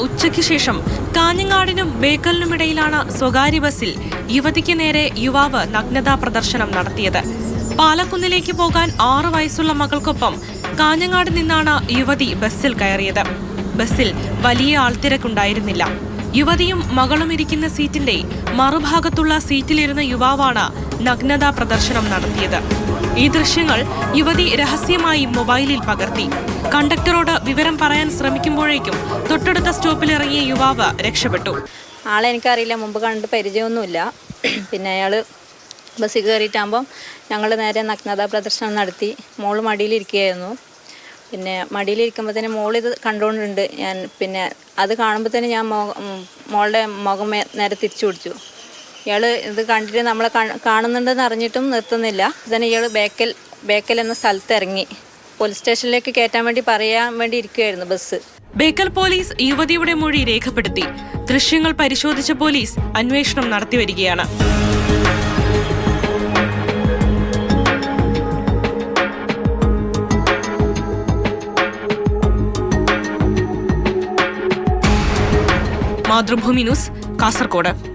ഉച്ചയ്ക്ക് ശേഷം കാഞ്ഞങ്ങാടിനും ബേക്കലിനുമിടയിലാണ് സ്വകാര്യ ബസ്സിൽ യുവതിക്ക് നേരെ യുവാവ് നഗ്നതാ പ്രദർശനം നടത്തിയത്. പാലക്കുന്നിലേക്ക് പോകാൻ 6 വയസ്സുള്ള മകൾക്കൊപ്പം കാഞ്ഞങ്ങാട് നിന്നാണ് യുവതി ബസ്സിൽ കയറിയത്. ബസ്സിൽ വലിയ ആൾത്തിരക്കുണ്ടായിരുന്നില്ല. യുവതിയും മകളും ഇരിക്കുന്ന സീറ്റിന്റെ മറുഭാഗത്തുള്ള സീറ്റിലിരുന്ന യുവാവാണ് നഗ്നതാ പ്രദർശനം നടത്തിയത്. ഈ ദൃശ്യങ്ങൾ യുവതി രഹസ്യമായി മൊബൈലിൽ പകർത്തി. കണ്ടക്ടറോട് വിവരം പറയാൻ ശ്രമിക്കുമ്പോഴേക്കും തൊട്ടടുത്ത സ്റ്റോപ്പിലിറങ്ങിയ യുവാവ് രക്ഷപ്പെട്ടു. ആളെ എനിക്കറിയില്ല, മുമ്പ് കണ്ട് പരിചയമൊന്നുമില്ല. പിന്നെ അയാൾ ബസ്സിൽ കയറിയിട്ടാകുമ്പം ഞങ്ങൾ നേരെ നഗ്നതാ പ്രദർശനം നടത്തി. മോള് മടിയിലിരിക്കുകയായിരുന്നു. പിന്നെ മടിയിലിരിക്കുമ്പോൾ തന്നെ മോളിത് കണ്ടുകൊണ്ടുണ്ട്. പിന്നെ അത് കാണുമ്പോൾ തന്നെ ഞാൻ മോളുടെ മുഖം നേരെ തിരിച്ചു പിടിച്ചു. ഇയാൾ ഇത് കണ്ടിട്ട് നമ്മളെ കാണുന്നുണ്ടെന്ന് അറിഞ്ഞിട്ടും നിർത്തുന്നില്ല. തന്നെ ഇയാൾ ബേക്കൽ എന്ന സ്ഥലത്ത് ഇറങ്ങി പോലീസ് സ്റ്റേഷനിലേക്ക് കയറ്റാൻ വേണ്ടി പറയാൻ വേണ്ടി ഇരിക്കുകയായിരുന്നു ബസ്. ബേക്കൽ പോലീസ് യുവതിയുടെ മൊഴി രേഖപ്പെടുത്തി. ദൃശ്യങ്ങൾ പരിശോധിച്ച പോലീസ് അന്വേഷണം നടത്തിവരികയാണ്. മാതൃഭൂമി ന്യൂസ്, കാസർഗോഡ്.